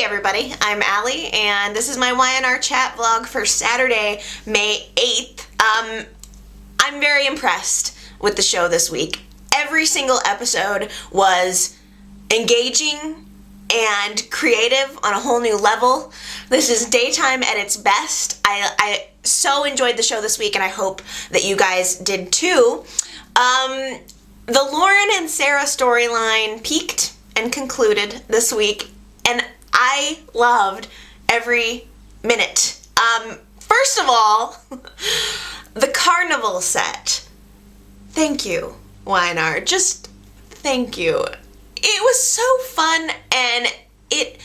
everybody, I'm Allie, and this is my YNR chat vlog for Saturday, May 8th. I'm very impressed with the show this week. Every single episode was engaging and creative on a whole new level. This is daytime at its best. I so enjoyed the show this week, and I hope that you guys did too. The Lauren and Sarah storyline peaked and concluded this week, and I loved every minute. First of all, the carnival set. Thank you, YNR. Just thank you. It was so fun, and it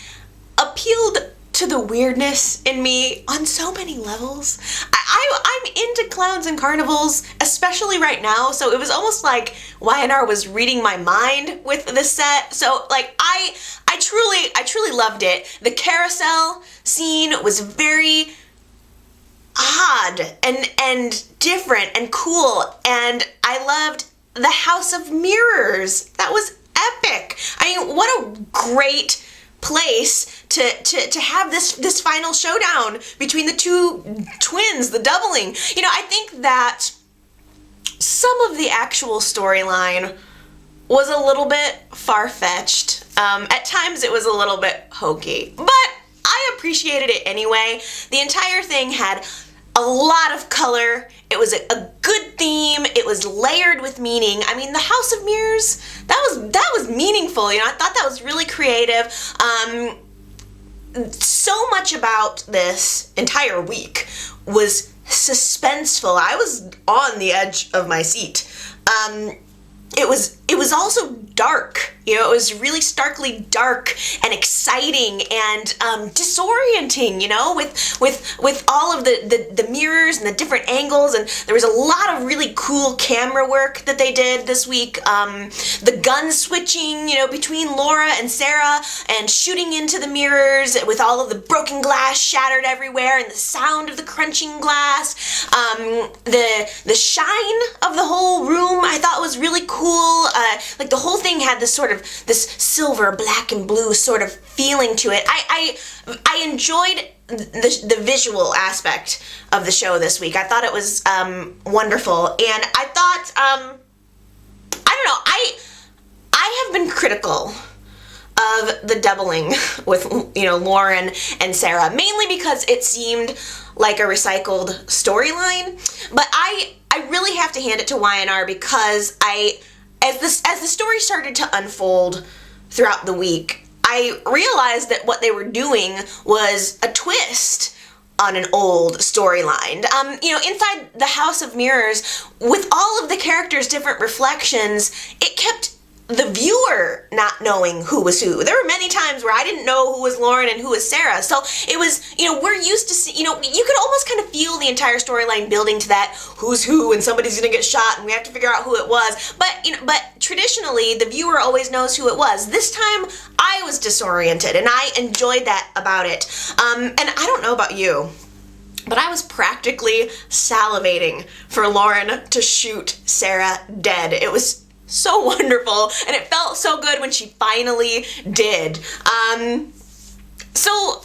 appealed to the weirdness in me on so many levels. I'm into clowns and carnivals, especially right now, so it was almost like YNR was reading my mind with this set. So like I truly loved it. The carousel scene was very odd and different and cool, and I loved the House of Mirrors. That was epic. I mean, what a great place to have this final showdown between the two twins, the doubling. You know, I think that some of the actual storyline was a little bit far-fetched. At times it was a little bit hokey, but I appreciated it anyway. The entire thing had a lot of color. It was a good theme. It was layered with meaning. I mean, the House of Mirrors, that was meaningful. You know, I thought that was really creative. So much about this entire week was suspenseful. I was on the edge of my seat. It was also dark. You know, it was really starkly dark and exciting and disorienting, you know, with all of the mirrors and the different angles, and there was a lot of really cool camera work that they did this week. The gun switching, you know, between Laura and Sarah and shooting into the mirrors with all of the broken glass shattered everywhere and the sound of the crunching glass. The shine of the whole room I thought was really cool. Like the whole thing had this sort of this silver, black and blue sort of feeling to it. I enjoyed the visual aspect of the show this week. I thought it was wonderful, and I thought I don't know, I have been critical of the doubling with, you know, Lauren and Sarah, mainly because it seemed like a recycled storyline. But I really have to hand it to YNR because as the story started to unfold throughout the week, I realized that what they were doing was a twist on an old storyline. You know, inside the House of Mirrors, with all of the characters' different reflections, it kept the viewer not knowing who was who. There were many times where I didn't know who was Lauren and who was Sarah. So it was, you know, we're used to see, you know, you could almost kind of feel the entire storyline building to that who's who and somebody's gonna get shot and we have to figure out who it was. But, you know, but traditionally the viewer always knows who it was. This time I was disoriented, and I enjoyed that about it. And I don't know about you, but I was practically salivating for Lauren to shoot Sarah dead. It was so wonderful, and it felt so good when she finally did. So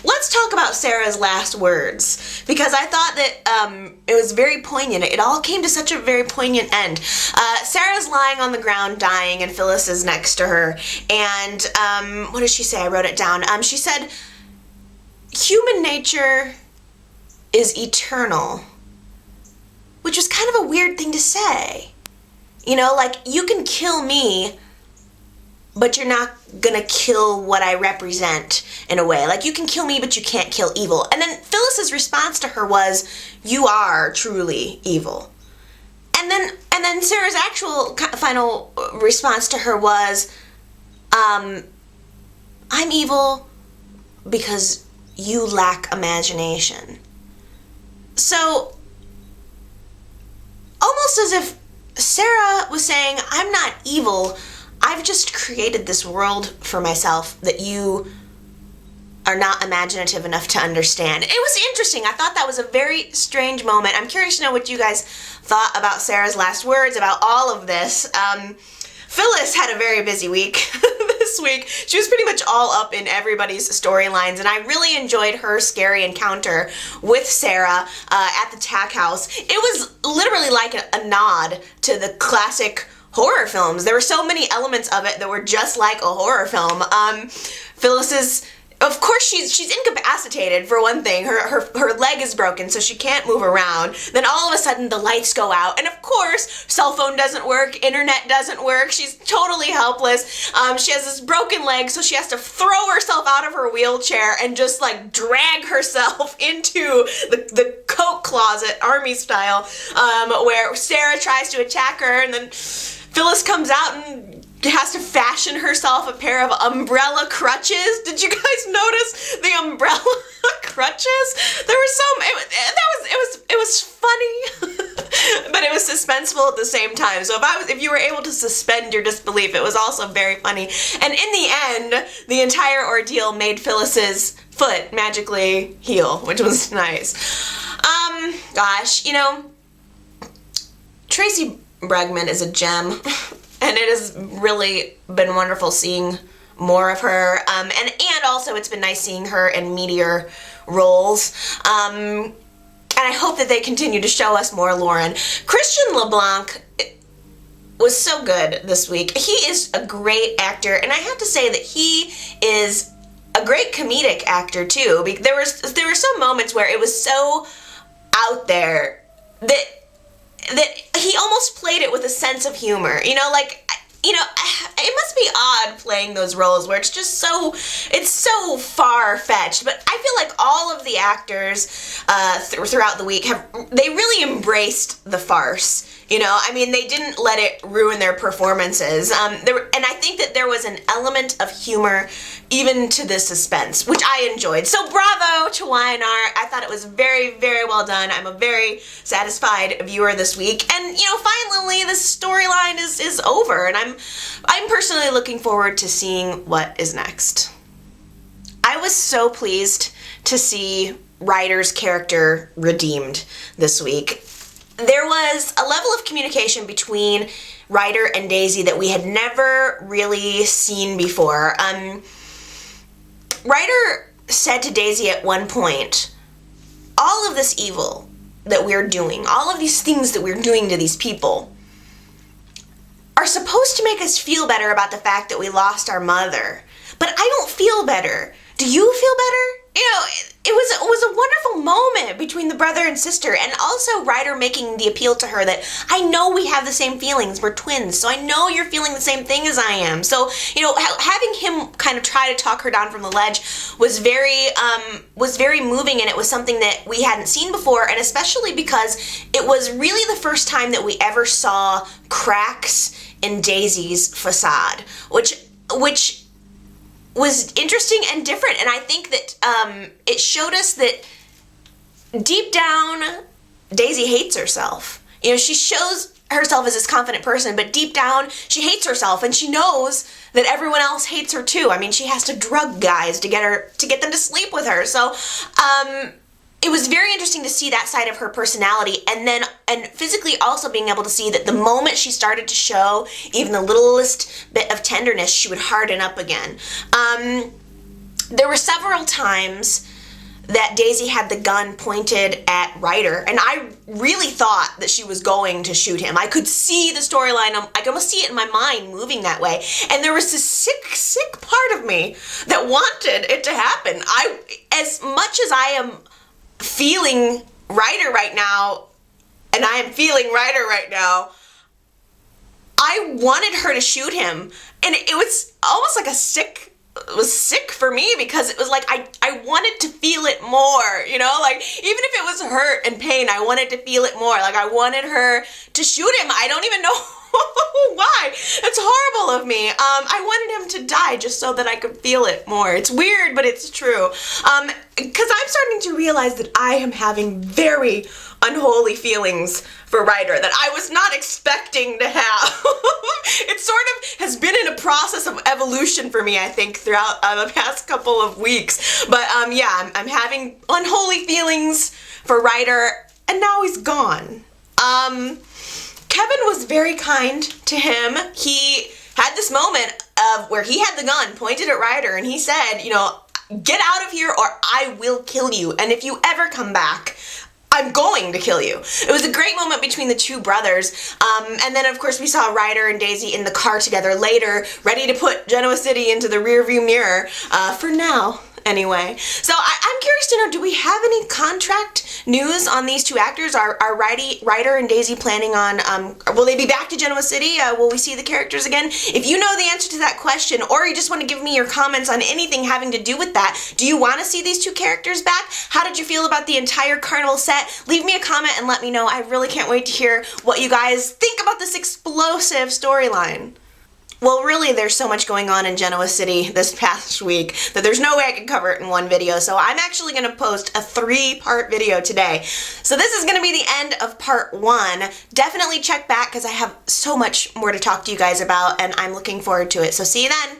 let's talk about Sarah's last words, because I thought that it was very poignant. It all came to such a very poignant end. Sarah's lying on the ground dying, and Phyllis is next to her, and what did she say? I wrote it down. She said, "Human nature is eternal," which was kind of a weird thing to say. You know, like, you can kill me, but you're not gonna kill what I represent in a way. Like, you can kill me, but you can't kill evil. And then Phyllis's response to her was, "You are truly evil." And then Sarah's actual final response to her was, "I'm evil because you lack imagination." So, almost as if Sarah was saying, "I'm not evil, I've just created this world for myself that you are not imaginative enough to understand." It was interesting. I thought that was a very strange moment. I'm curious to know what you guys thought about Sarah's last words, about all of this. Phyllis had a very busy week. this week. She was pretty much all up in everybody's storylines, and I really enjoyed her scary encounter with Sarah at the tack house. It was literally like a nod to the classic horror films. There were so many elements of it that were just like a horror film. Phyllis's, of course, she's incapacitated for one thing. Her leg is broken, so she can't move around. Then all of a sudden the lights go out, and of course cell phone doesn't work, internet doesn't work. She's totally helpless. She has this broken leg, so she has to throw herself out of her wheelchair and just like drag herself into the coat closet, army style, where Sarah tries to attack her, and then Phyllis comes out and has to fashion herself a pair of umbrella crutches. Did you guys notice the umbrella crutches? There were it was funny, but it was suspenseful at the same time. So if you were able to suspend your disbelief, it was also very funny. And in the end, the entire ordeal made Phyllis's foot magically heal, which was nice. Gosh, Tracy Bregman is a gem. And it has really been wonderful seeing more of her. And also it's been nice seeing her in meatier roles. And I hope that they continue to show us more Lauren. Christian LeBlanc was so good this week. He is a great actor, and I have to say that he is a great comedic actor too. There were some moments where it was so out there that he almost played it with a sense of humor. It must be odd playing those roles where it's so far-fetched, but I feel like all of the actors throughout the week they really embraced the farce. They didn't let it ruin their performances. And I think that there was an element of humor even to the suspense, which I enjoyed. So bravo to Weinar. I thought it was very, very well done. I'm a very satisfied viewer this week. And, finally this storyline is over, and I'm personally looking forward to seeing what is next. I was so pleased to see Ryder's character redeemed this week. There was a level of communication between Ryder and Daisy that we had never really seen before. Ryder said to Daisy at one point, all of this evil that we're doing, all of these things that we're doing to these people are supposed to make us feel better about the fact that we lost our mother. But I don't feel better. Do you feel better? It was a wonderful moment between the brother and sister, and also Ryder making the appeal to her that I know we have the same feelings. We're twins, so I know you're feeling the same thing as I am. So, having him kind of try to talk her down from the ledge was very moving, and it was something that we hadn't seen before, and especially because it was really the first time that we ever saw cracks in Daisy's facade, which was interesting and different. And I think that it showed us that deep down, Daisy hates herself. She shows herself as this confident person, but deep down, she hates herself, and she knows that everyone else hates her too. She has to drug guys to get them to sleep with her. So, it was very interesting to see that side of her personality, and physically also being able to see that the moment she started to show even the littlest bit of tenderness, she would harden up again. There were several times that Daisy had the gun pointed at Ryder, and I really thought that she was going to shoot him. I could see the storyline, I could almost see it in my mind moving that way, and there was this sick part of me that wanted it to happen. As much as I am feeling Ryder right now, and I am feeling Ryder right now, I wanted her to shoot him, and it was almost like it was sick for me, because it was like I wanted to feel it more, even if it was hurt and pain, I wanted to feel it more. I wanted her to shoot him. I don't even know why. It's horrible of me. I wanted him to die just so that I could feel it more. It's weird, but it's true. Because I'm starting to realize that I am having very unholy feelings for Ryder that I was not expecting to have. It sort of has been in a process of evolution for me, I think, throughout the past couple of weeks. But I'm having unholy feelings for Ryder, and now he's gone. Kevin was very kind to him. He had this moment of where he had the gun pointed at Ryder and he said, you know, get out of here or I will kill you. And if you ever come back, I'm going to kill you. It was a great moment between the two brothers. And then, of course, we saw Ryder and Daisy in the car together later, ready to put Genoa City into the rearview mirror, for now. Anyway, so I'm curious to know, do we have any contract news on these two actors? Are Ryder and Daisy planning on, will they be back to Genoa City? Will we see the characters again? If you know the answer to that question, or you just want to give me your comments on anything having to do with that, do you want to see these two characters back? How did you feel about the entire carnival set? Leave me a comment and let me know. I really can't wait to hear what you guys think about this explosive storyline. Well, really, there's so much going on in Genoa City this past week that there's no way I can cover it in one video, so I'm actually going to post a 3-part video today. So this is going to be the end of part 1. Definitely check back because I have so much more to talk to you guys about, and I'm looking forward to it. So see you then!